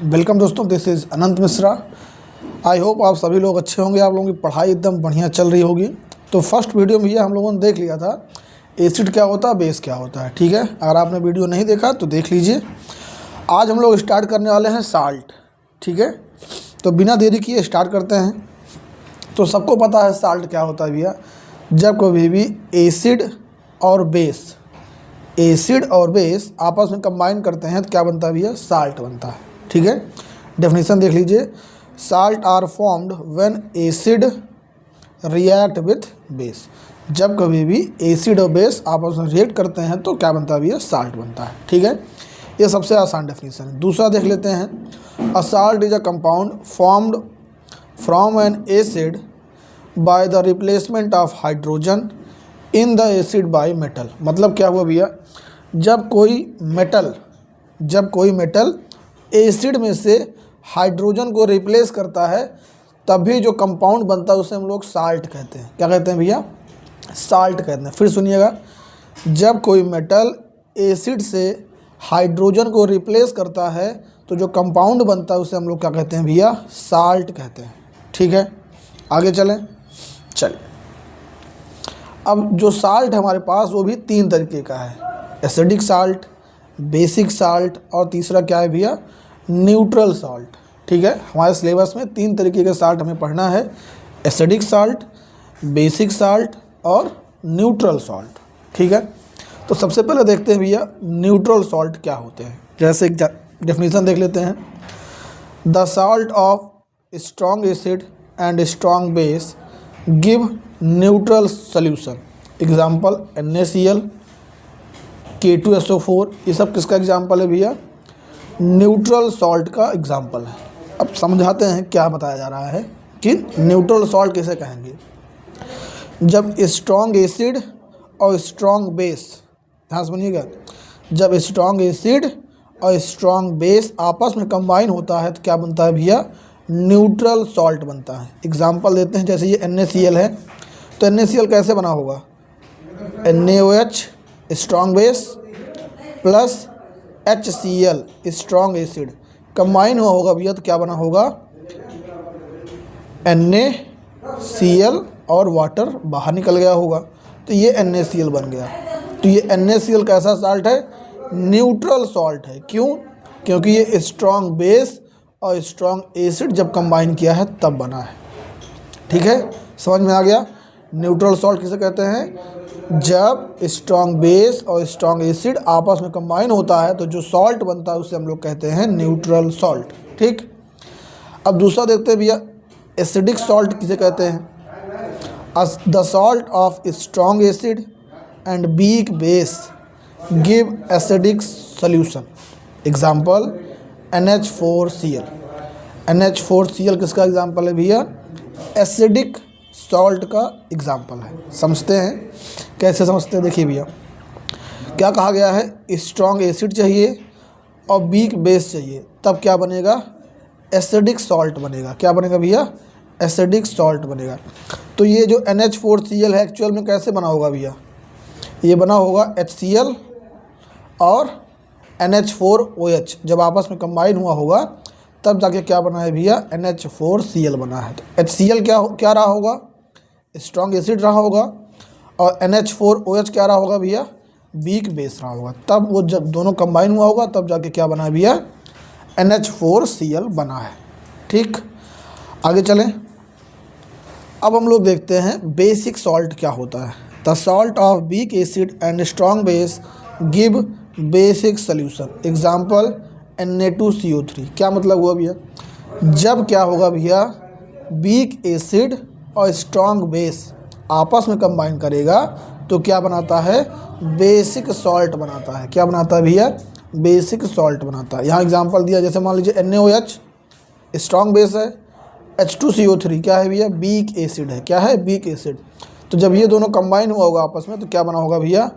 Welcome दोस्तों, this is Anant Mishra. I hope आप सभी लोग अच्छे होंगे। आप लोगों की पढ़ाई एकदम बढ़िया चल रही होगी। तो फर्स्ट वीडियो में ये हम लोगों ने देख लिया था एसिड क्या होता है, बेस क्या होता है। ठीक है, अगर आपने वीडियो नहीं देखा तो देख लीजिए। आज हम लोग स्टार्ट करने वाले हैं साल्ट। ठीक है, तो बिना देरी किए स्टार्ट करते हैं। तो सबको पता है साल्ट क्या होता है भैया। जब कभी भी एसिड और बेस आपस में कंबाइन करते हैं तो क्या बनता है भैया, साल्ट बनता है। ठीक है, डेफिनेशन देख लीजिए। Salt are formed when acid react with base. जब कभी भी एसिड और बेस आपस में रिएक्ट करते हैं तो क्या बनता है भैया, साल्ट बनता है। ठीक है, ये सबसे आसान डेफिनेशन है। दूसरा देख लेते हैं। A salt is a compound formed from an acid by the replacement of hydrogen in the acid by metal. मतलब क्या हुआ भैया, जब कोई मेटल एसिड में से हाइड्रोजन को रिप्लेस करता है तभी जो कंपाउंड बनता है उसे हम लोग साल्ट कहते हैं। क्या कहते हैं भैया, साल्ट कहते हैं। फिर सुनिएगा, जब कोई मेटल एसिड से हाइड्रोजन को रिप्लेस करता है तो जो कंपाउंड बनता है उसे हम लोग क्या कहते हैं भैया, साल्ट कहते हैं। ठीक है, आगे चलें। चलिए, अब जो साल्ट है हमारे पास वो भी तीन तरीके का है, एसिडिक साल्ट, बेसिक साल्ट और तीसरा क्या है भैया, न्यूट्रल साल्ट। ठीक है, हमारे सिलेबस में तीन तरीके के साल्ट हमें पढ़ना है, एसिडिक साल्ट, बेसिक साल्ट और न्यूट्रल साल्ट। ठीक है, तो सबसे पहले देखते हैं भैया न्यूट्रल साल्ट क्या होते हैं। जैसे एक डेफिनेशन देख लेते हैं। The salt of strong acid and strong base give neutral solution. Example NaCl, K2SO4, ये सब किसका एग्जाम्पल है भैया, न्यूट्रल सॉल्ट का एग्जाम्पल है। अब समझाते हैं क्या बताया जा रहा है कि न्यूट्रल सॉल्ट किसे कहेंगे। जब स्ट्रॉन्ग एसिड और स्ट्रॉन्ग बेस, ध्यान सुनिएगा, जब स्ट्रॉन्ग एसिड और स्ट्रॉन्ग बेस आपस में कंबाइन होता है तो क्या बनता है भैया, न्यूट्रल सॉल्ट बनता है। एग्जाम्पल देते हैं, जैसे ये NaCl है तो NaCl कैसे बना होगा, NaOH strong base plus HCl strong acid combine हुआ होगा भैया तो क्या बना होगा, NaCl और वाटर बाहर निकल गया होगा तो ये NaCl बन गया। तो ये NaCl कैसा साल्ट है, न्यूट्रल सॉल्ट है। क्यों, क्योंकि ये स्ट्रॉन्ग बेस और स्ट्रॉन्ग एसिड जब कंबाइन किया है तब बना है। ठीक है, समझ में आ गया। न्यूट्रल सॉल्ट किसे कहते हैं, जब स्ट्रॉन्ग बेस और स्ट्रॉन्ग एसिड आपस में कंबाइन होता है तो जो सॉल्ट बनता है उसे हम लोग कहते हैं न्यूट्रल सॉल्ट। ठीक, अब दूसरा देखते हैं भैया एसिडिक सॉल्ट किसे कहते हैं। The salt of strong acid and weak base give acidic solution. Example NH4Cl। NH4Cl किसका एग्जाम्पल है भैया, एसिडिक सॉल्ट का एग्जाम्पल है। समझते हैं, कैसे समझते हैं, देखिए भैया क्या कहा गया है, स्ट्रॉन्ग एसिड चाहिए और वीक बेस चाहिए तब क्या बनेगा, एसिडिक सॉल्ट बनेगा। क्या बनेगा भैया, एसिडिक सॉल्ट बनेगा। तो ये जो NH4Cl है एक्चुअल में कैसे बना होगा भैया, ये बना होगा HCl और NH4OH जब आपस में कंबाइन हुआ होगा तब जाके क्या बना है भैया, NH4Cl बना है। तो HCl क्या रहा होगा, स्ट्रॉन्ग एसिड रहा होगा और NH4OH क्या रहा होगा भैया, वीक बेस रहा होगा। तब वो जब दोनों कंबाइन हुआ होगा तब जाके क्या बना है भैया, NH4Cl बना है। ठीक, आगे चलें। अब हम लोग देखते हैं बेसिक सॉल्ट क्या होता है। The salt of weak acid and strong base give basic solution. Example Na2CO3। क्या मतलब हुआ भैया, जब क्या होगा भैया, वीक एसिड और स्ट्रॉन्ग बेस आपस में कंबाइन करेगा तो क्या बनाता है, बेसिक सॉल्ट बनाता है। क्या बनाता है भैया, बेसिक सॉल्ट बनाता है। यहाँ एग्जांपल दिया, जैसे मान लीजिए NaOH स्ट्रॉन्ग बेस है, H2CO3 क्या है भैया, वीक एसिड है। क्या है, वीक एसिड। तो जब ये दोनों कंबाइन हुआ होगा आपस में तो क्या बना होगा भैया,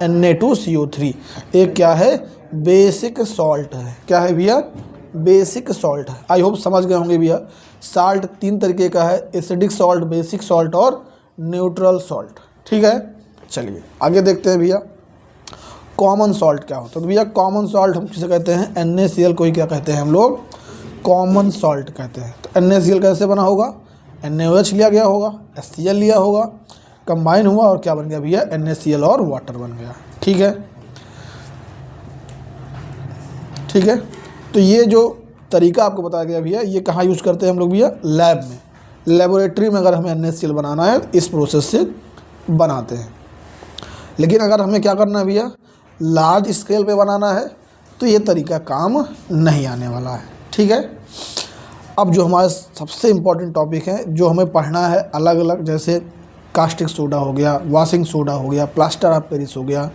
Na2CO3। एक क्या है, बेसिक सॉल्ट है। क्या है भैया, बेसिक सॉल्ट है। आई होप समझ गए होंगे भैया। साल्ट तीन तरीके का है, एसिडिक सॉल्ट, बेसिक सॉल्ट और न्यूट्रल सॉल्ट। ठीक है, चलिए आगे देखते हैं भैया कॉमन सॉल्ट क्या होता है। तो भैया कॉमन सॉल्ट हम किसे कहते हैं, NaCl को ही क्या कहते हैं हम लोग कॉमन सॉल्ट कहते हैं। तो NaCl कैसे बना होगा, NaOH लिया गया होगा, HCl लिया होगा, कंबाइन हुआ और क्या बन गया भैया, NaCl और वाटर बन गया। ठीक है, ठीक है। तो ये जो तरीका आपको बताया गया भैया, ये कहाँ यूज़ करते हैं हम लोग भैया, लैब में, लेबोरेटरी में। अगर हमें NaCl बनाना है इस प्रोसेस से बनाते हैं। लेकिन अगर हमें क्या करना है भैया, लार्ज स्केल पे बनाना है तो ये तरीका काम नहीं आने वाला है। ठीक है। अब जो हमारा सबसे इम्पॉर्टेंट टॉपिक है, जो हमें पढ़ना है अलग अलग, जैसे कास्टिक सोडा हो गया, वॉशिंग सोडा हो गया, प्लास्टर ऑफ पेरिस हो गया,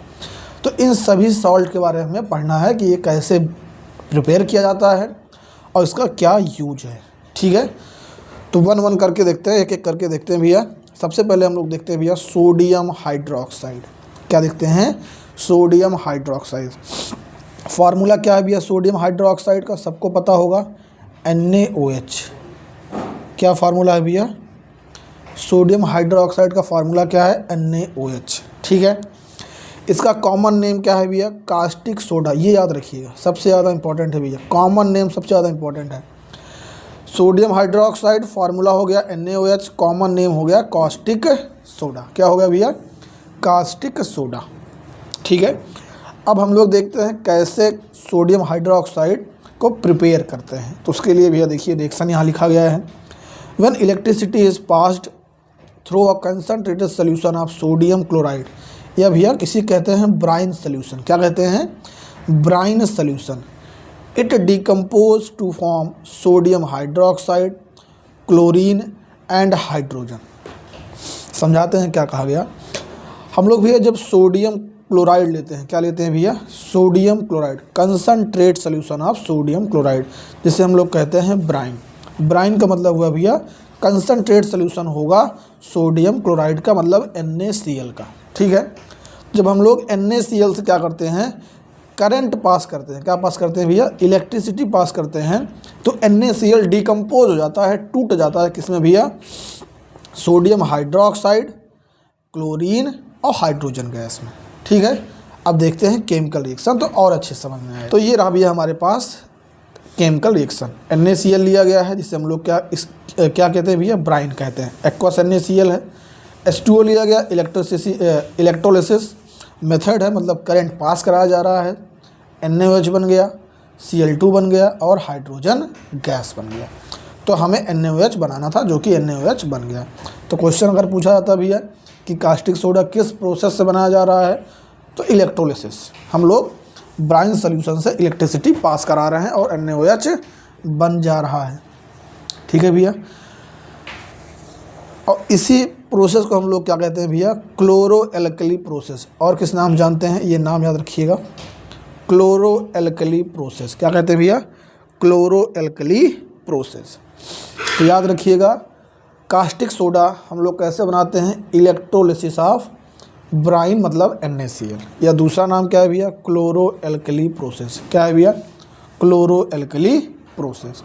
तो इन सभी सॉल्ट के बारे में हमें पढ़ना है कि ये कैसे प्रिपेयर किया जाता है और इसका क्या यूज है। ठीक है। तो वन वन करके देखते हैं, एक एक करके देखते हैं भैया। सबसे पहले हम लोग देखते हैं भैया सोडियम हाइड्रोक्साइड। क्या देखते हैं, सोडियम हाइड्रोक्साइड। फार्मूला क्या है भैया सोडियम हाइड्रोक्साइड का, सबको पता होगा, NaOH। क्या फार्मूला है भैया, सोडियम हाइड्रोक्साइड का फार्मूला क्या है, NaOH। ठीक है। इसका कॉमन नेम क्या है भैया, कास्टिक सोडा। ये याद रखिएगा, सबसे ज़्यादा इंपॉर्टेंट है भैया, कॉमन नेम सबसे ज़्यादा इंपॉर्टेंट है। सोडियम हाइड्रोक्साइड फार्मूला हो गया NaOH, कॉमन नेम हो गया कास्टिक सोडा। क्या हो गया भैया, कास्टिक सोडा। ठीक है। अब हम लोग देखते हैं कैसे सोडियम हाइड्रोक्साइड को प्रिपेयर करते हैं। तो उसके लिए भैया देखिए रिएक्शन यहाँ लिखा गया है। When electricity is passed through a concentrated solution of sodium chloride, या भैया किसी कहते हैं ब्राइन सोल्यूशन। क्या कहते हैं, brine solution. It decompose to form sodium hydroxide, chlorine and hydrogen. समझाते हैं क्या कहा गया। हम लोग भैया जब सोडियम क्लोराइड लेते हैं, क्या लेते हैं भैया, sodium chloride, concentrate solution of sodium chloride, जिसे हम लोग कहते हैं ब्राइन। ब्राइन का मतलब हुआ भैया कंसंट्रेट सोल्यूशन होगा सोडियम क्लोराइड का, मतलब NaCl का। ठीक है। जब हम लोग NaCl से क्या करते हैं, करंट पास करते हैं, क्या पास करते हैं भैया, इलेक्ट्रिसिटी पास करते हैं, तो NaCl डिकम्पोज हो जाता है, टूट जाता है, किसमें भैया, सोडियम हाइड्रोक्साइड, क्लोरीन और हाइड्रोजन गैस में। ठीक है। अब देखते हैं केमिकल रिएक्शन, तो और अच्छे समझ में आए। तो ये रहा भैया हमारे पास केमिकल रिएक्शन। NaCl लिया गया है, जिसे हम लोग क्या कहते हैं भैया, ब्राइन कहते हैं। एक्वस NaCl है। H2O लिया गया, इलेक्ट्रोलिसिस मेथड है, मतलब करंट पास कराया जा रहा है। NaOH बन गया, Cl2 बन गया और हाइड्रोजन गैस बन गया। तो हमें NaOH बनाना था, जो कि NaOH बन गया। तो क्वेश्चन अगर पूछा जाता भैया कि कास्टिक सोडा किस प्रोसेस से बनाया जा रहा है, तो इलेक्ट्रोलिसिस। हम लोग ब्राइन सोल्यूशन से इलेक्ट्रिसिटी पास करा रहे हैं और NaOH बन जा रहा है। ठीक है भैया। और इसी प्रोसेस को हम लोग क्या कहते हैं भैया, क्लोरो एल्कली प्रोसेस। और किस नाम जानते हैं, ये नाम याद रखिएगा, क्लोरो एल्कली प्रोसेस। क्या कहते हैं भैया, क्लोरो एल्कली प्रोसेस। तो याद रखिएगा, कास्टिक सोडा हम लोग कैसे बनाते हैं, इलेक्ट्रोलिसिस ऑफ ब्राइन, मतलब NaCl। या दूसरा नाम क्या है भैया, क्लोरो एल्कली प्रोसेस। क्या है भैया, क्लोरो एल्कली प्रोसेस।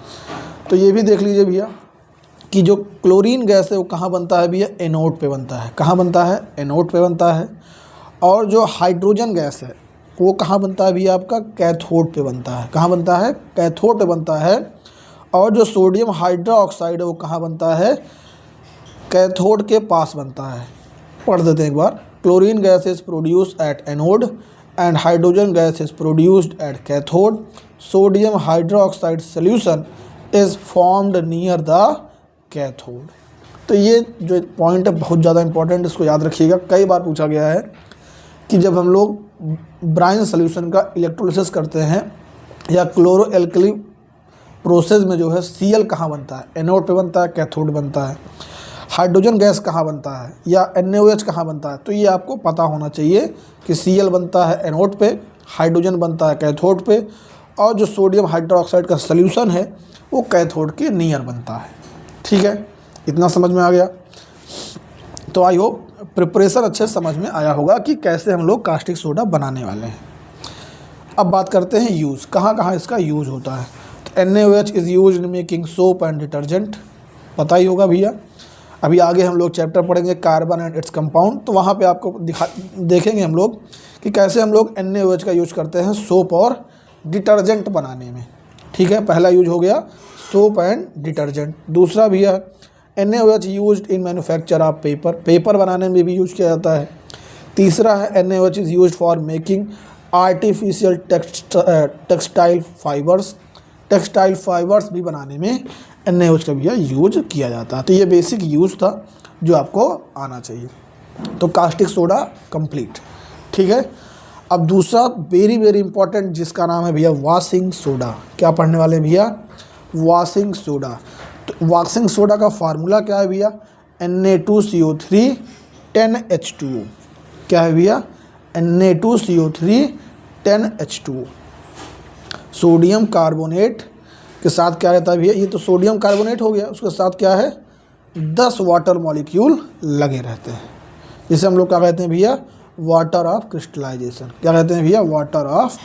तो ये भी देख लीजिए भैया कि जो क्लोरीन गैस है वो कहाँ बनता है भैया, एनोड पे बनता है। कहाँ बनता है, एनोड पे बनता है। और जो हाइड्रोजन गैस है वो कहाँ बनता है भैया, आपका कैथोड पे बनता है। कहाँ बनता है, कैथोड पे बनता है। और जो सोडियम हाइड्रोक्साइड है वो कहाँ बनता है, कैथोड के पास बनता है। पढ़ देते हैं एक बार। Chlorine gas is produced at anode and hydrogen gas is produced at cathode. Sodium hydroxide solution is formed near the cathode. तो ये जो पॉइंट है बहुत ज़्यादा इंपॉर्टेंट, इसको याद रखिएगा। कई बार पूछा गया है कि जब हम लोग ब्राइन सोल्यूशन का इलेक्ट्रोलिसिस करते हैं या क्लोरो एल्कली प्रोसेस में जो है Cl कहाँ बनता है, एनोड पे बनता है, कैथोड बनता है। हाइड्रोजन गैस कहाँ बनता है या NaOH कहाँ बनता है, तो ये आपको पता होना चाहिए कि Cl बनता है एनोड पे, हाइड्रोजन बनता है कैथोड पे, और जो सोडियम हाइड्रोक्साइड का सोल्यूशन है वो कैथोड के नियर बनता है। ठीक है, इतना समझ में आ गया। तो आई होप प्रिपरेशन अच्छे समझ में आया होगा कि कैसे हम लोग कास्टिक सोडा बनाने वाले हैं। अब बात करते हैं यूज़, कहाँ कहाँ इसका यूज़ होता है। तो NaOH is use in making soap and detergent, पता ही होगा भैया। अभी आगे हम लोग चैप्टर पढ़ेंगे कार्बन एंड इट्स कंपाउंड, तो वहाँ पे आपको देखेंगे हम लोग कि कैसे हम लोग NaOH का यूज करते हैं सोप और डिटर्जेंट बनाने में। ठीक है, पहला यूज हो गया सोप एंड डिटर्जेंट। दूसरा भैया NaOH used in manufacture of paper, paper बनाने में भी यूज किया जाता है। तीसरा है NaOH is used for making artificial textile fibres, textile fibres भी बनाने में NaOH का भैया यूज किया जाता है। तो ये बेसिक यूज था जो आपको आना चाहिए। तो कास्टिक सोडा कंप्लीट, ठीक है। अब दूसरा वेरी वेरी इंपॉर्टेंट जिसका नाम है भैया वॉशिंग सोडा। क्या पढ़ने वाले भैया? Washing soda. तो वॉशिंग सोडा का फार्मूला क्या है भैया? Na2CO3 10H2O। क्या है भैया? Na2CO3 10H2O। सोडियम कार्बोनेट के साथ क्या रहता है भैया? ये तो सोडियम कार्बोनेट हो गया, उसके साथ क्या है? 10 वाटर मॉलिक्यूल लगे रहते हैं, जिसे हम लोग क्या कहते हैं भैया? Water of crystallisation. क्या कहते हैं भैया? Water of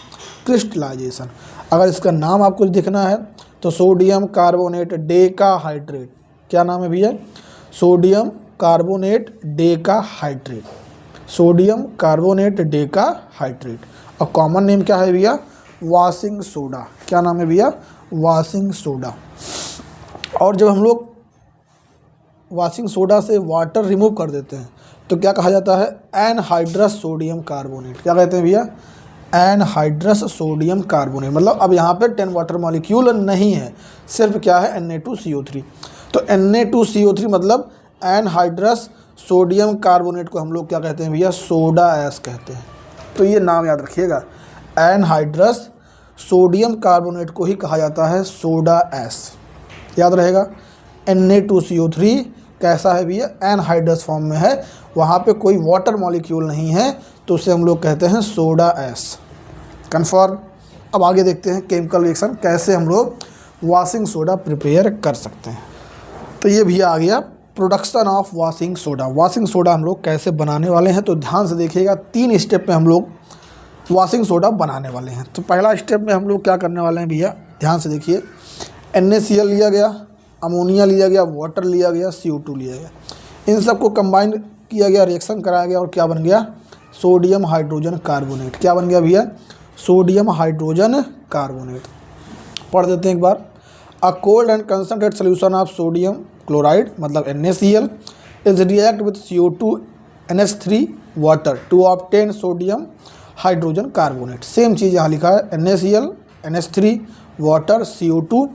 crystallisation. अगर इसका नाम आपको देखना है तो सोडियम कार्बोनेट डेकाहाइड्रेट। क्या नाम है भैया? Sodium carbonate decahydrate, sodium carbonate decahydrate. और कॉमन नेम क्या है भैया? Washing soda. क्या नाम है भैया? Washing soda. और जब हम लोग वॉशिंग सोडा से वाटर रिमूव कर देते हैं तो क्या कहा जाता है? Anhydrous sodium carbonate. क्या कहते हैं भैया? Anhydrous sodium carbonate. मतलब अब यहाँ पे 10 वाटर मॉलिक्यूल नहीं है, सिर्फ क्या है? Na2CO3। तो Na2CO3 मतलब एनहाइड्रस सोडियम कार्बोनेट को हम लोग क्या कहते हैं भैया? सोडा ऐश कहते हैं। तो ये नाम याद रखिएगा, एनहाइड्रस सोडियम कार्बोनेट को ही कहा जाता है सोडा ऐश। याद रहेगा। Na2CO3 कैसा है भैया? एनहाइड्रस फॉर्म में है, वहाँ पे कोई वाटर मॉलिक्यूल नहीं है, तो उसे हम लोग कहते हैं सोडा ऐश। कन्फर्म। अब आगे देखते हैं केमिकल रिएक्शन कैसे हम लोग वॉशिंग सोडा प्रिपेयर कर सकते हैं। तो ये भैया आ गया production of washing soda. Washing soda हम लोग कैसे बनाने वाले हैं तो ध्यान से देखिएगा। 3 स्टेप में हम लोग वॉशिंग सोडा बनाने वाले हैं। तो पहला स्टेप में हम लोग क्या करने वाले हैं भैया? ध्यान से देखिए। NaCl लिया गया, अमोनिया लिया गया, वाटर लिया गया, CO2 लिया गया। इन सबको कंबाइन किया गया, रिएक्शन कराया गया और क्या बन गया? Sodium hydrogen carbonate. क्या बन गया भैया? Sodium hydrogen carbonate. पढ़ देते हैं एक बार। A cold and concentrate solution of sodium chloride मतलब NaCl is react with CO2 NH3 water to obtain sodium hydrogen carbonate. Same चीज़ यहाँ लिखा है, NaCl NH3 वाटर CO2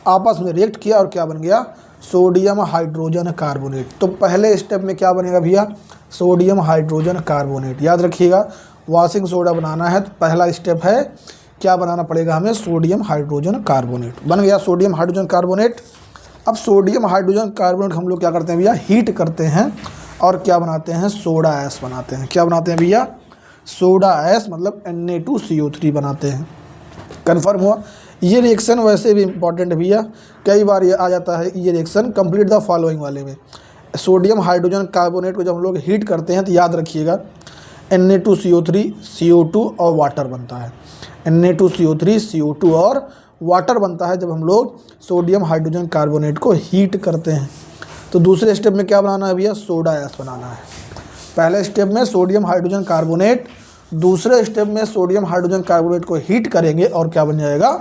आपस में रिएक्ट किया और क्या बन गया? Sodium hydrogen carbonate. तो पहले स्टेप में क्या बनेगा भैया? Sodium hydrogen carbonate. याद रखिएगा, वॉशिंग सोडा बनाना है तो पहला स्टेप है क्या बनाना पड़ेगा हमें? Sodium hydrogen carbonate. बन गया सोडियम हाइड्रोजन कार्बोनेट। अब सोडियम हाइड्रोजन कार्बोनेट हम लोग क्या करते हैं भैया? हीट करते हैं और क्या बनाते हैं? सोडा ऐश बनाते हैं। क्या बनाते हैं भैया? सोडा ऐश मतलब Na2CO3 बनाते हैं। कन्फर्म हुआ। ये रिएक्शन वैसे भी इंपॉर्टेंट है भैया, कई बार ये आ जाता है ये रिएक्शन कंप्लीट द फॉलोइंग वाले में। सोडियम हाइड्रोजन कार्बोनेट को जब हम लोग हीट करते हैं तो याद रखिएगा Na2CO3 CO2 और वाटर बनता है। Na2CO3 CO2 और वाटर बनता है जब हम लोग सोडियम हाइड्रोजन कार्बोनेट को हीट करते हैं। तो दूसरे स्टेप में क्या बनाना है भैया? सोडा ऐश बनाना है। पहले स्टेप में सोडियम हाइड्रोजन कार्बोनेट, दूसरे स्टेप में सोडियम हाइड्रोजन कार्बोनेट को हीट करेंगे और क्या बन जाएगा?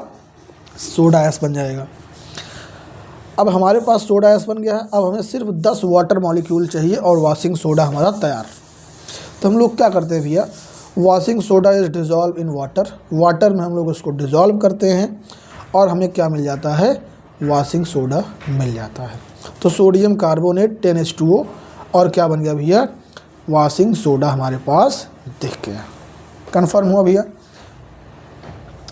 सोडा ऐश बन जाएगा। अब हमारे पास सोडा ऐश बन गया है। अब हमें सिर्फ 10 वाटर मॉलिक्यूल चाहिए और वॉशिंग सोडा हमारा तैयार। तो हम लोग क्या करते हैं भैया? Washing soda is dissolve in water. Water में हम लोग उसको डिज़ोल्व करते हैं और हमें क्या मिल जाता है? वॉशिंग सोडा मिल जाता है। तो सोडियम कार्बोनेट 10H2O और क्या बन गया भैया? वॉशिंग सोडा हमारे पास दिख गया। कन्फर्म हुआ भैया।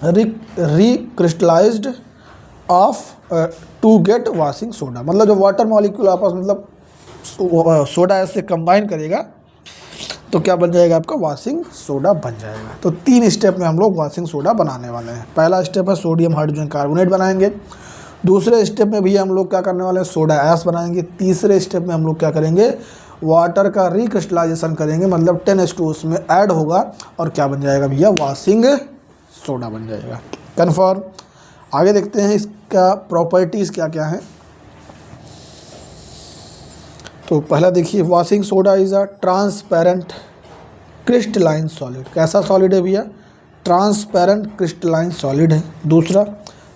Recrystallised of to get washing soda मतलब जो वाटर मॉलिक्यूल आपस मतलब सोडा ऐसे कंबाइन करेगा तो क्या बन जाएगा? आपका वॉशिंग सोडा बन जाएगा। तो 3 स्टेप में हम लोग वॉशिंग सोडा बनाने वाले हैं। पहला स्टेप है सोडियम हाइड्रोजन कार्बोनेट बनाएंगे। दूसरे स्टेप में भी हम लोग क्या करने वाले हैं? सोडा ऐश बनाएंगे। तीसरे स्टेप में हम लोग क्या करेंगे? वाटर का रिक्रिस्टलाइजेशन करेंगे मतलब 10H2O उसमें ऐड होगा और क्या बन जाएगा भैया? वॉशिंग सोडा बन जाएगा। कन्फर्म। आगे देखते हैं इसका प्रॉपर्टीज़ क्या क्या है। तो पहला देखिए, washing soda is a transparent crystalline solid. कैसा सॉलिड है भैया? ट्रांसपेरेंट क्रिस्टलाइन सॉलिड है। दूसरा,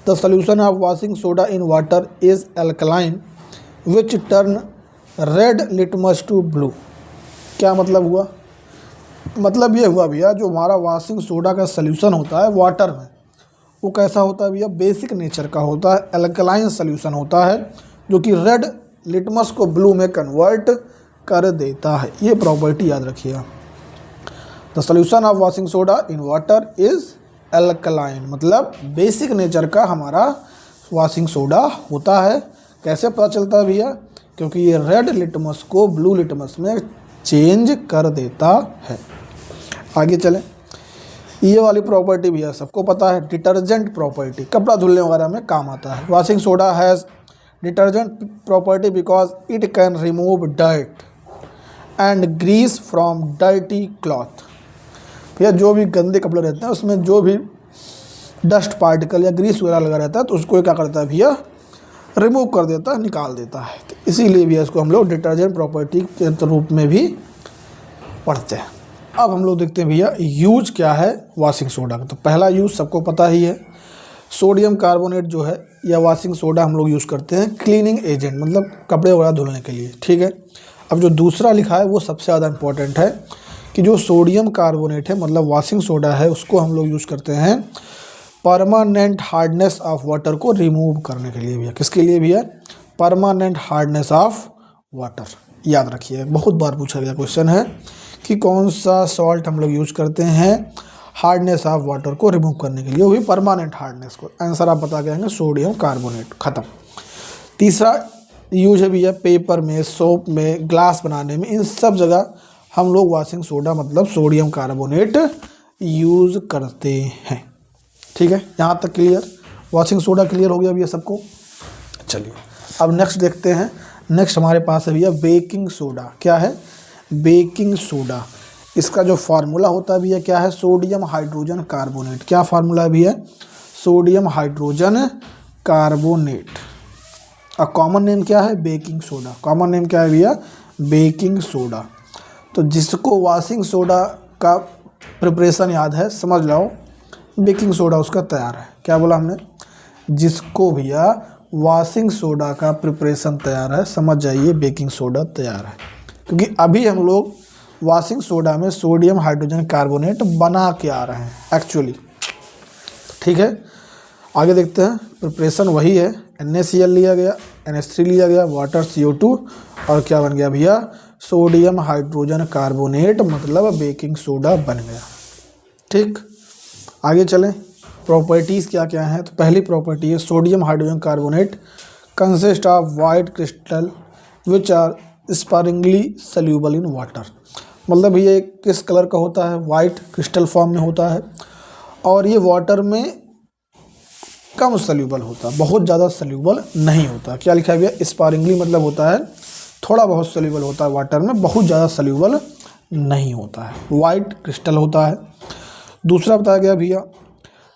the solution of washing soda in water is alkaline which turn red litmus to blue. क्या मतलब हुआ? मतलब ये हुआ भैया, जो हमारा वॉशिंग सोडा का सोल्यूशन होता है वाटर में, वो कैसा होता है भैया? बेसिक नेचर का होता है, एल्कलाइन सोल्यूशन होता है, जो कि रेड लिटमस को ब्लू में कन्वर्ट कर देता है। ये प्रॉपर्टी याद रखिएगा। The solution of washing soda in water is alkaline, मतलब बेसिक नेचर का हमारा वॉशिंग सोडा होता है। कैसे पता चलता है भैया? क्योंकि ये रेड लिटमस को ब्लू लिटमस में चेंज कर देता है। आगे चलें। ये वाली प्रॉपर्टी भैया सबको पता है, डिटर्जेंट प्रॉपर्टी, कपड़ा धुलने वगैरह में काम आता है। Washing soda has detergent property because it can remove dirt and grease from dirty cloth. भैया जो भी गंदे कपड़े रहते हैं उसमें जो भी डस्ट पार्टिकल या ग्रीस वगैरह लगा रहता है तो उसको क्या करता है भैया? रिमूव कर देता है, निकाल देता है। तो इसीलिए भैया इसको हम लोग डिटर्जेंट प्रॉपर्टी के रूप में भी पढ़ते हैं। अब हम लोग देखते हैं भैया यूज क्या है वॉशिंग सोडा का। तो पहला यूज सबको पता ही है, सोडियम कार्बोनेट जो है या वॉशिंग सोडा हम लोग यूज़ करते हैं क्लीनिंग एजेंट, मतलब कपड़े वगैरह धुलने के लिए। ठीक है। अब जो दूसरा लिखा है वो सबसे ज़्यादा इंपॉर्टेंट है कि जो सोडियम कार्बोनेट है मतलब वॉशिंग सोडा है, उसको हम लोग यूज़ करते हैं परमानेंट हार्डनेस ऑफ वाटर को रिमूव करने के लिए भैया। किसके लिए भैया? Permanent hardness of water. याद रखिए, बहुत बार पूछा गया क्वेश्चन है कि कौन सा सॉल्ट हम लोग यूज़ करते हैं हार्डनेस ऑफ वाटर को रिमूव करने के लिए, वो भी परमानेंट हार्डनेस को। आंसर आप बता गए सोडियम कार्बोनेट। ख़त्म। तीसरा यूज है भैया पेपर में, सोप में, ग्लास बनाने में, इन सब जगह हम लोग वॉशिंग सोडा मतलब सोडियम कार्बोनेट यूज़ करते हैं। ठीक है, यहाँ तक क्लियर? वॉशिंग सोडा क्लियर हो गया भैया सबको? चलिए अब नेक्स्ट देखते हैं। नेक्स्ट हमारे पास है भैया बेकिंग सोडा। क्या है? Baking soda. इसका जो फार्मूला होता है भैया क्या है? Sodium hydrogen carbonate. क्या फार्मूला है भैया? Sodium hydrogen carbonate. और कॉमन नेम क्या है? Baking soda. कॉमन नेम क्या है भैया? Baking soda. तो जिसको वॉशिंग सोडा का प्रिपरेशन याद है समझ लो बेकिंग सोडा उसका तैयार है। क्या बोला हमने? जिसको भैया वॉशिंग सोडा का प्रिपरेशन तैयार है समझ जाइए बेकिंग सोडा तैयार है। क्योंकि अभी हम लोग वॉशिंग सोडा में सोडियम हाइड्रोजन कार्बोनेट बना के आ रहे हैं एक्चुअली। ठीक है, आगे देखते हैं। प्रिपरेशन वही है, NaCl लिया गया, NH3 लिया गया, वाटर CO2 और क्या बन गया भैया? सोडियम हाइड्रोजन कार्बोनेट, मतलब बेकिंग सोडा बन गया। ठीक, आगे चलें। प्रॉपर्टीज़ क्या क्या हैं? तो पहली प्रॉपर्टी है sodium hydrogen carbonate consist of white crystal which are sparingly soluble in water. मतलब ये किस कलर का होता है? वाइट क्रिस्टल फॉर्म में होता है और ये वाटर में कम सल्यूबल होता है, बहुत ज़्यादा सल्यूबल नहीं होता। क्या लिखा गया? स्पारिंगली मतलब होता है थोड़ा बहुत सल्यूबल होता है वाटर में, बहुत ज़्यादा सल्यूबल नहीं होता है, वाइट क्रिस्टल होता है। दूसरा बताया गया भैया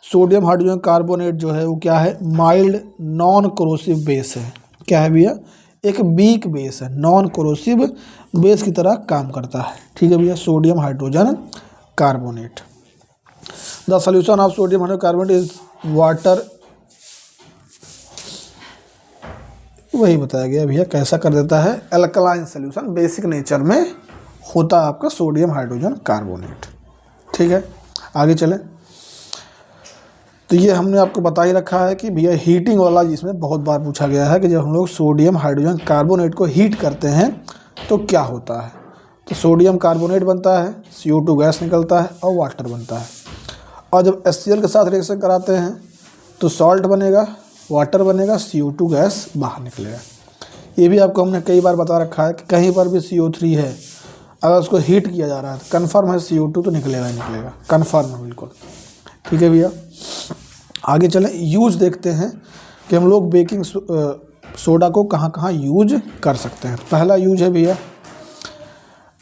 सोडियम हाइड्रोजन कार्बोनेट जो है वो क्या है? माइल्ड नॉन कोरोसिव बेस है। क्या है भैया? एक वीक बेस है, नॉन कोरोसिव बेस की तरह काम करता है। ठीक है भैया, sodium hydrogen carbonate. The solution of sodium hydrogen carbonate is water. वही बताया गया भैया कैसा कर देता है? एल्कलाइन सोल्यूशन, बेसिक नेचर में होता है आपका सोडियम हाइड्रोजन कार्बोनेट। ठीक है, आगे चलें। तो ये हमने आपको बता ही रखा है कि भैया हीटिंग वाला जिसमें बहुत बार पूछा गया है कि जब हम लोग सोडियम हाइड्रोजन कार्बोनेट को हीट करते हैं तो क्या होता है? तो सोडियम कार्बोनेट बनता है, CO2 गैस निकलता है और वाटर बनता है। और जब HCl के साथ रिएक्शन कराते हैं तो सॉल्ट बनेगा, वाटर बनेगा, CO2 गैस बाहर निकलेगा। ये भी आपको हमने कई बार बता रखा है कि कहीं पर भी CO3 है, अगर उसको हीट किया जा रहा है तो कन्फर्म है CO2 तो निकलेगा ही निकलेगा, कन्फर्म है बिल्कुल। ठीक है भैया, आगे चलें। यूज देखते हैं कि हम लोग बेकिंग सोडा को कहाँ कहाँ यूज कर सकते हैं। पहला यूज है भैया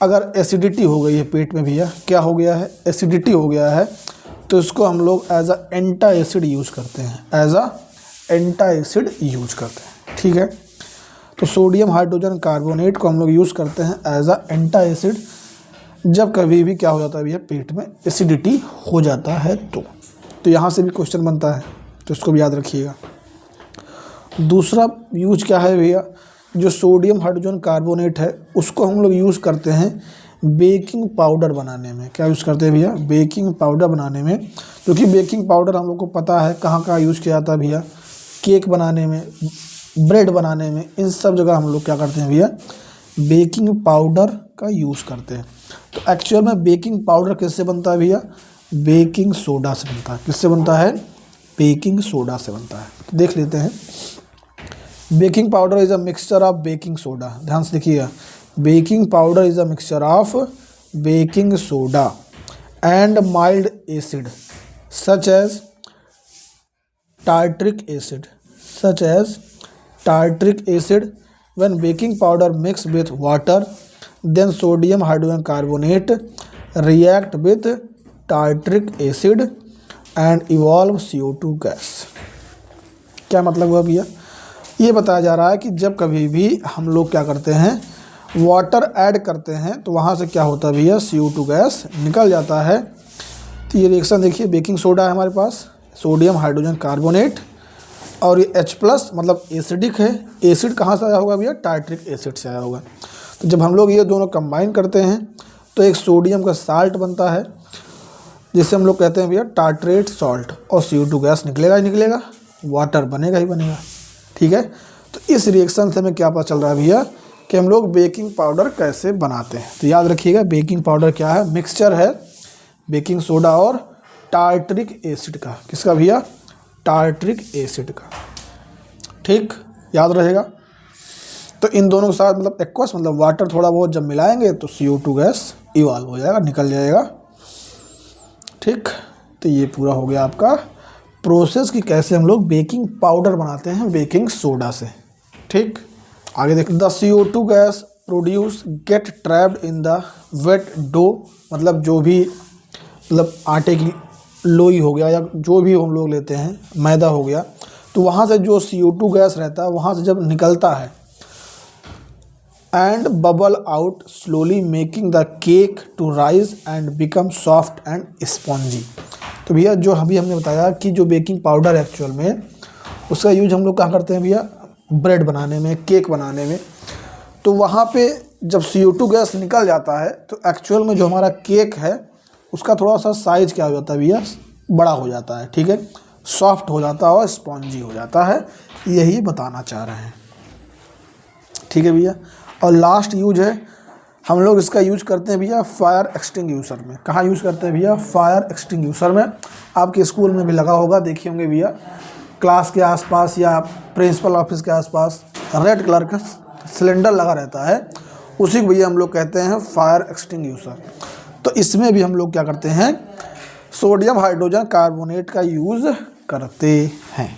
अगर एसिडिटी हो गई है पेट में, भैया क्या हो गया है? एसिडिटी हो गया है, तो इसको हम लोग एज अ एंटा एसिड यूज करते हैं, एज अ एंटा एसिड यूज करते हैं। ठीक है, तो सोडियम हाइड्रोजन कार्बोनेट को हम लोग यूज़ करते हैं एज अ एंटा एसिड जब कभी भी क्या हो जाता है भैया पेट में एसिडिटी हो जाता है तो यहाँ से भी क्वेश्चन बनता है। तो इसको भी याद रखिएगा। दूसरा यूज क्या है भैया, जो सोडियम हाइड्रोजन कार्बोनेट है उसको हम लोग यूज़ करते हैं बेकिंग पाउडर बनाने में। क्या यूज़ करते हैं भैया, बेकिंग पाउडर बनाने में। क्योंकि बेकिंग पाउडर हम लोग को पता है कहाँ कहाँ यूज़ किया जाता है भैया, केक बनाने में, ब्रेड बनाने में, इन सब जगह हम लोग क्या करते हैं भैया, बेकिंग पाउडर का यूज़ करते हैं। तो एक्चुअल में बेकिंग पाउडर किससे बनता है भैया, बेकिंग सोडा से बनता है। किससे बनता है, बेकिंग सोडा से बनता है। तो देख लेते हैं, baking powder is a mixture of baking soda. ध्यान से देखिएगा, baking powder is a mixture of baking soda and mild acid such as tartaric acid, such as tartric acid. When baking powder mixed with water, then sodium hydrogen carbonate react with tartric acid and evolve CO2 gas। क्या मतलब हुआ भैया, ये बताया जा रहा है कि जब कभी भी हम लोग क्या करते हैं, वाटर ऐड करते हैं तो वहाँ से क्या होता है भैया, CO2 गैस निकल जाता है। तो ये रिएक्शन देखिए, बेकिंग सोडा है हमारे पास, सोडियम हाइड्रोजन कार्बोनेट, और ये H+ मतलब एसिडिक है। एसिड कहाँ से आया होगा भैया, टार्ट्रिक एसिड से आया होगा। तो जब हम लोग ये दोनों कंबाइन करते हैं तो एक सोडियम का साल्ट बनता है जिसे हम लोग कहते हैं भैया टार्ट्रेट सॉल्ट, और CO2 गैस निकलेगा ही निकलेगा, वाटर बनेगा ही बनेगा। ठीक है, तो इस रिएक्शन से हमें क्या पता चल रहा है भैया कि हम लोग बेकिंग पाउडर कैसे बनाते हैं। तो याद रखिएगा, बेकिंग पाउडर क्या है, मिक्सचर है बेकिंग सोडा और टार्ट्रिक एसिड का। किसका भैया, टार्ट्रिक एसिड का। ठीक, याद रहेगा। तो इन दोनों के साथ मतलब एक्वस मतलब वाटर थोड़ा बहुत जब मिलाएंगे तो CO2 गैस इवॉल्व हो जाएगा, निकल जाएगा। ठीक, तो ये पूरा हो गया आपका प्रोसेस कि कैसे हम लोग बेकिंग पाउडर बनाते हैं बेकिंग सोडा से। ठीक, आगे देखिए, the CO2 gas produce get trapped in the wet dough, मतलब जो भी मतलब आटे की लोई हो गया या जो भी हम लोग लेते हैं, मैदा हो गया, तो वहाँ से जो CO2 गैस रहता है वहाँ से जब निकलता है and bubble out slowly making the cake to rise and become soft and spongy. तो भैया जो अभी हमने बताया कि जो बेकिंग पाउडर एक्चुअल में उसका यूज हम लोग कहाँ करते हैं भैया, ब्रेड बनाने में, केक बनाने में। तो वहाँ पे जब CO2 गैस निकल जाता है तो एक्चुअल में जो हमारा केक है उसका थोड़ा सा साइज क्या हो जाता है भैया, बड़ा हो जाता है। ठीक है, सॉफ्ट हो जाता है और स्पॉन्जी हो जाता है, यही बताना चाह रहे हैं। ठीक है भैया, और लास्ट यूज है, हम लोग इसका यूज करते हैं भैया फायर एक्सटिंग्यूशर में। कहाँ यूज़ करते हैं भैया, फायर एक्सटिंग्यूशर में। आपके स्कूल में भी लगा होगा, देखे होंगे भैया, क्लास के आसपास या प्रिंसिपल ऑफिस के आसपास रेड कलर का सिलेंडर लगा रहता है, उसी को भैया हम लोग कहते हैं फायर एक्सटिंग्यूशर। तो इसमें भी हम लोग क्या करते हैं, सोडियम हाइड्रोजन कार्बोनेट का यूज़ करते हैं।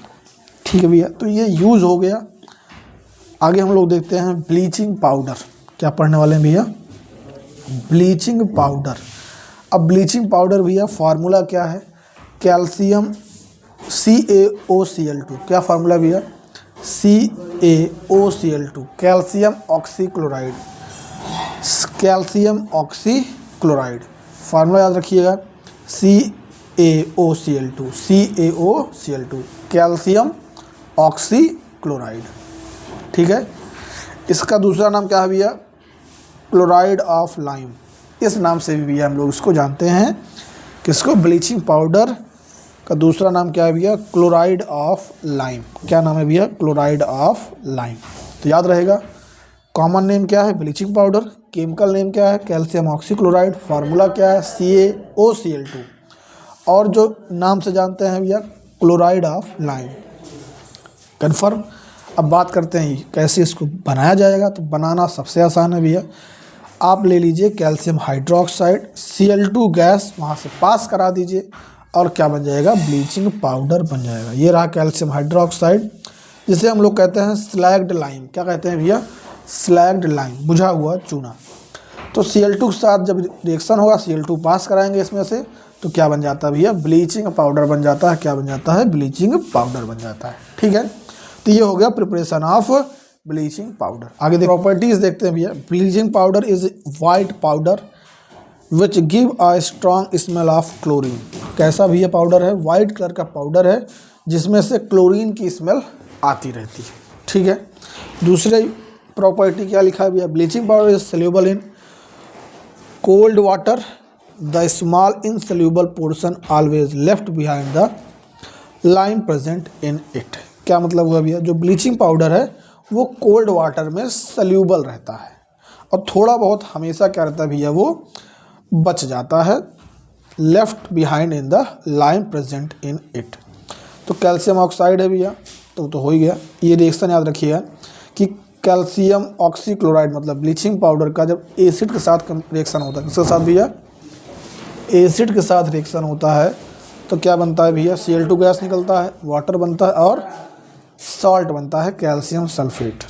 ठीक है भैया, तो ये यूज़ हो गया। आगे हम लोग देखते हैं ब्लीचिंग पाउडर। क्या पढ़ने वाले हैं भैया, ब्लीचिंग पाउडर। अब ब्लीचिंग पाउडर भैया फार्मूला क्या है, कैल्शियम CaOCl2। क्या फार्मूला भैया, CaOCl2, calcium oxychloride, calcium oxychloride. Formula याद रखिएगा, CaOCl2, CaOCl2, कैल्शियम ऑक्सीक्लोराइड। ठीक है, इसका दूसरा नाम क्या है भैया, क्लोराइड ऑफ लाइम। इस नाम से भी भैया हम लोग इसको जानते हैं। किसको, ब्लीचिंग पाउडर का दूसरा नाम क्या है भैया, क्लोराइड ऑफ लाइम। क्या नाम है भैया, क्लोराइड ऑफ लाइम। तो याद रहेगा, कॉमन नेम क्या है, ब्लीचिंग पाउडर, केमिकल नेम क्या है, कैल्शियम ऑक्सीक्लोराइड, फार्मूला क्या है, CaOCl2, और जो नाम से जानते हैं भैया क्लोराइड ऑफ लाइम। कन्फर्म। अब बात करते हैं कैसे इसको बनाया जाएगा। तो बनाना सबसे आसान है भैया, आप ले लीजिए कैल्शियम हाइड्रोक्साइड, Cl2 गैस वहाँ से पास करा दीजिए और क्या बन जाएगा, ब्लीचिंग पाउडर बन जाएगा। ये रहा कैल्शियम हाइड्रोक्साइड, जिसे हम लोग कहते हैं स्लैग्ड लाइम। क्या कहते हैं भैया, स्लैग्ड लाइम, बुझा हुआ चूना। तो Cl2 के साथ जब रिएक्शन होगा, Cl2 पास कराएंगे इसमें से, तो क्या बन जाता है भैया, ब्लीचिंग पाउडर बन जाता है। क्या बन जाता है, ब्लीचिंग पाउडर बन जाता है। ठीक है, तो ये हो गया प्रिपरेशन ऑफ ब्लीचिंग पाउडर। आगे प्रॉपर्टीज देखते हैं भैया। Bleaching powder is white powder which give a strong smell of chlorine. कैसा भैया पाउडर है, वाइट कलर का पाउडर है जिसमें से क्लोरीन की स्मेल आती रहती है। ठीक है, दूसरी प्रॉपर्टी क्या लिखा है भैया, bleaching powder is soluble in cold water, the small insoluble portion always left behind the lime present in it. क्या मतलब हुआ भैया, जो ब्लीचिंग पाउडर है वो कोल्ड वाटर में सोल्यूबल रहता है और थोड़ा बहुत हमेशा क्या रहता है भैया, वो बच जाता है left behind in the lime present in it. तो कैल्शियम ऑक्साइड है भैया, तो हो ही गया। ये रिएक्शन याद रखिएगा कि कैल्शियम ऑक्सीक्लोराइड मतलब ब्लीचिंग पाउडर का जब एसिड के साथ रिएक्शन होता है, किसके साथ भैया, एसिड के साथ रिएक्शन होता है, तो क्या बनता है भैया, Cl2 गैस निकलता है, वाटर बनता है और सॉल्ट बनता है कैल्शियम सल्फेट।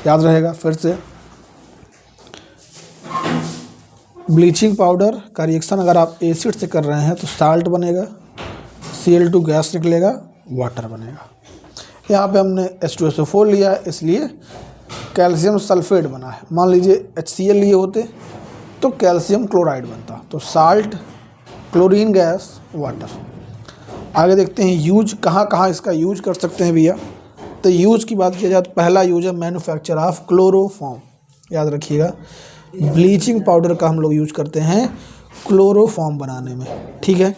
याद रहेगा फिर से, ब्लीचिंग पाउडर का रिएक्शन अगर आप एसिड से कर रहे हैं तो साल्ट बनेगा, Cl2 गैस निकलेगा, वाटर बनेगा। यहाँ पे हमने H2SO4 लिया है इसलिए कैल्शियम सल्फेट बना है। मान लीजिए HCl लिए होते तो कैल्शियम क्लोराइड बनता, तो साल्ट, क्लोरीन गैस, वाटर। आगे देखते हैं यूज, कहाँ कहाँ इसका यूज कर सकते हैं भैया। तो यूज की बात किया जाए तो पहला यूज है मैन्युफैक्चर ऑफ क्लोरोफॉर्म। याद रखिएगा, ब्लीचिंग पाउडर का हम लोग यूज करते हैं क्लोरोफॉर्म बनाने में। ठीक है,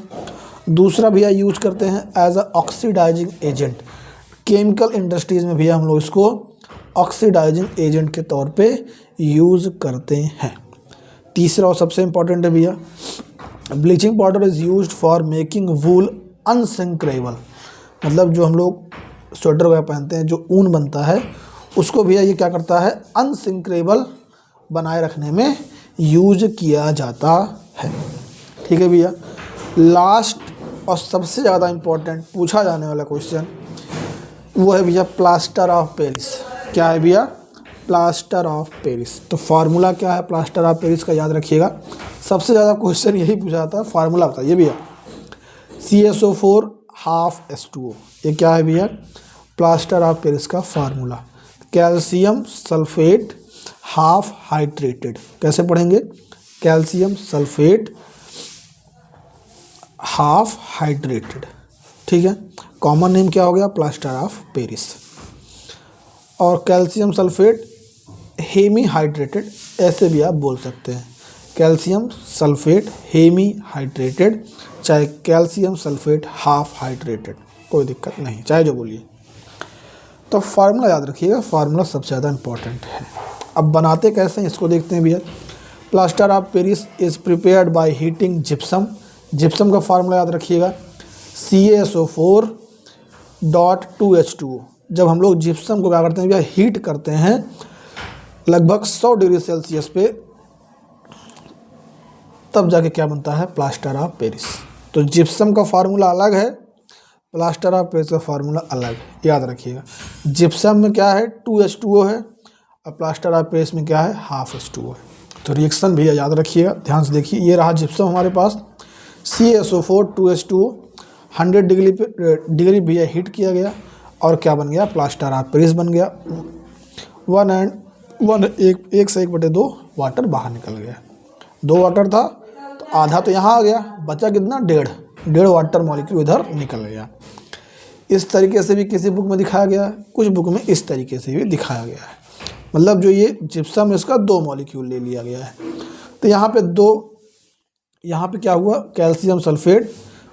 दूसरा भैया यूज करते हैं as a oxidising agent. Chemical industries में भैया हम लोग इसको ऑक्सीडाइजिंग एजेंट के तौर पे यूज़ करते हैं। तीसरा और सबसे इम्पॉर्टेंट है भैया, bleaching powder is used for making wool unshrinkable. मतलब जो हम लोग स्वेटर वगैरह पहनते हैं, जो ऊन बनता है, उसको भैया ये क्या करता है, अनसिंक्रेबल बनाए रखने में यूज किया जाता है। ठीक है भैया, लास्ट और सबसे ज़्यादा इम्पोर्टेंट पूछा जाने वाला क्वेश्चन वो है भैया प्लास्टर ऑफ पेरिस। क्या है भैया, प्लास्टर ऑफ पेरिस। तो फार्मूला क्या है प्लास्टर ऑफ पेरिस का, याद रखिएगा, सबसे ज़्यादा क्वेश्चन यही पूछा जाता है। फार्मूला बताइए भैया, CSO4 ½ H2O। ये क्या है भैया, प्लास्टर ऑफ पेरिस का formula, calcium sulphate half hydrated. कैसे पढ़ेंगे, कैल्शियम सल्फेट हाफ हाइड्रेटेड। ठीक है, कॉमन नेम क्या हो गया, प्लास्टर ऑफ पेरिस। और कैल्शियम सल्फेट हेमी हाइड्रेटेड, ऐसे भी आप बोल सकते हैं, कैल्शियम सल्फेट हेमी हाइड्रेटेड, चाहे कैल्शियम सल्फेट हाफ हाइड्रेटेड, कोई दिक्कत नहीं, चाहे जो बोलिए। तो फार्मूला याद रखिएगा, फार्मूला सबसे ज़्यादा इम्पॉर्टेंट है। अब बनाते कैसे हैं इसको देखते हैं भैया। Plaster of Paris is prepared by heating gypsum. Gypsum का फार्मूला याद रखिएगा, CaSO4.2H2O। जब हम लोग जिप्सम को क्या करते हैं भैया, हीट करते हैं लगभग 100 डिग्री सेल्सियस पे, तब जाके क्या बनता है, प्लास्टर ऑफ पेरिस। तो जिप्सम का फार्मूला अलग है, प्लास्टर ऑफ पेरिस का फार्मूला अलग है, याद रखिएगा। जिप्सम में क्या है, 2H2O है, और प्लास्टर ऑफ पेरिस में क्या है, ½ H2O है। तो रिएक्शन भैया याद रखिएगा, ध्यान से देखिए। ये रहा जिप्सम हमारे पास, CaSO4 2H2O 100 डिग्री भैया हीट किया गया और क्या बन गया, प्लास्टर ऑफ पेरिस बन गया। 1/1 वाटर बाहर निकल गया। 2 वाटर था तो आधा तो यहाँ आ गया, बचा कितना, 1.5 वाटर मॉलिक्यूल इधर निकल गया। इस तरीके से भी किसी बुक में दिखाया गया है, कुछ बुक में इस तरीके से भी दिखाया गया है। मतलब जो ये जिप्सम इसका 2 मॉलिक्यूल ले लिया गया है। तो यहाँ पे 2, यहाँ पे क्या हुआ, कैल्शियम सल्फेट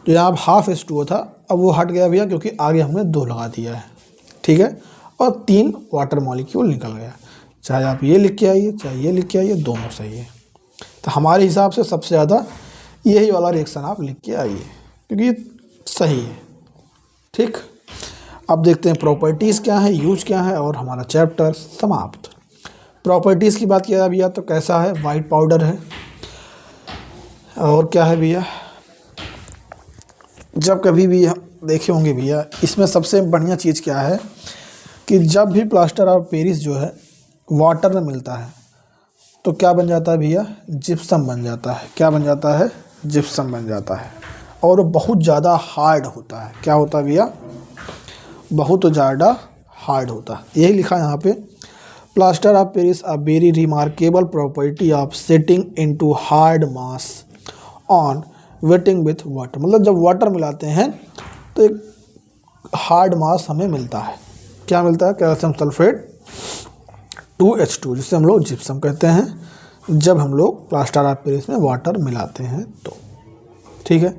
जो यहाँ ½ H2O था, अब वो हट गया भैया क्योंकि आगे हमने 2 लगा दिया है। ठीक है, और 3 वाटर मॉलिक्यूल निकल गया। चाहे आप ये लिख के आइए, चाहे ये लिख के आइए, दोनों सही है। तो हमारे हिसाब से सबसे ज़्यादा यही वाला रिएक्शन आप लिख के आइए क्योंकि ये सही है। ठीक, अब देखते हैं प्रॉपर्टीज़ क्या है, यूज क्या है, और हमारा चैप्टर समाप्त। प्रॉपर्टीज़ की बात किया जाए भैया तो कैसा है, वाइट पाउडर है। और क्या है भैया, जब कभी भी देखे होंगे भैया, इसमें सबसे बढ़िया चीज़ क्या है कि जब भी प्लास्टर ऑफ पेरिस जो है वाटर में मिलता है तो क्या बन जाता है भैया, जिप्सम बन जाता है। क्या बन जाता है, जिप्सम बन जाता है। और बहुत ज़्यादा हार्ड होता है। क्या होता है भैया, बहुत ज़्यादा हार्ड होता है। यही लिखा है यहाँ पे, plaster of Paris a very remarkable property of setting into hard mass on waiting with water. मतलब जब वाटर मिलाते हैं तो एक हार्ड मास हमें मिलता है। क्या मिलता है? कैल्शियम सल्फेट 2H2, जिसे हम लोग जिप्सम कहते हैं जब हम लोग प्लास्टर ऑफ पेरिस में वाटर मिलाते हैं तो। ठीक है,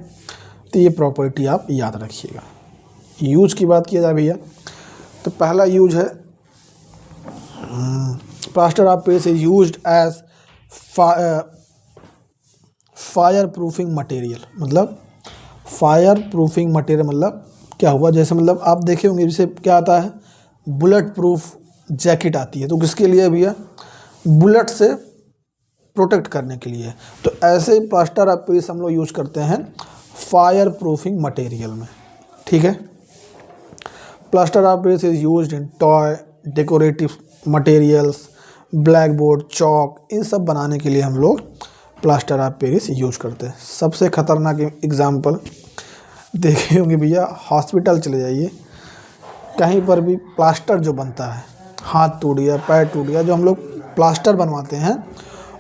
तो ये प्रॉपर्टी आप याद रखिएगा। यूज की बात किया जाए भैया, तो पहला यूज है plaster of Paris is used as fire proofing material. मतलब फायर प्रूफिंग मटेरियल मतलब क्या हुआ, जैसे मतलब आप देखे होंगे जैसे क्या आता है, बुलेट प्रूफ जैकेट आती है, तो किसके लिए भैया? बुलेट से प्रोटेक्ट करने के लिए। तो ऐसे ही प्लास्टर ऑफ पेरिस हम लोग यूज करते हैं फायर प्रूफिंग मटेरियल में। ठीक है, plaster of Paris is used in toy, decorative materials, black board, chalk, इन सब बनाने के लिए हम लोग प्लास्टर ऑफ पेरिस यूज करते हैं। सबसे खतरनाक एग्जाम्पल देखे होंगे भैया, हॉस्पिटल चले जाइए, कहीं पर भी प्लास्टर जो बनता है, हाथ टूट गया, पैर टूट गया, जो हम लोग प्लास्टर बनवाते हैं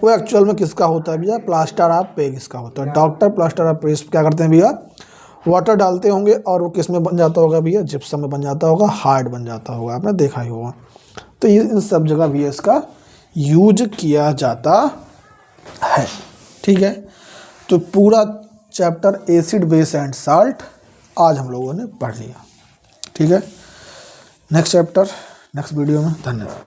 वो एक्चुअल में किसका होता है भैया? प्लास्टर ऑफ पेरिस का होता है। डॉक्टर प्लास्टर ऑफ पेरिस क्या करते हैं भैया? वाटर डालते होंगे और वो किस में बन जाता होगा भैया? जिप्सम में बन जाता होगा, हार्ड बन जाता होगा, आपने देखा ही होगा। तो ये इन सब जगह भी इसका यूज किया जाता है। ठीक है, तो पूरा chapter acid, base and salt आज हम लोगों ने पढ़ लिया। ठीक है, नेक्स्ट चैप्टर नेक्स्ट वीडियो में। धन्यवाद।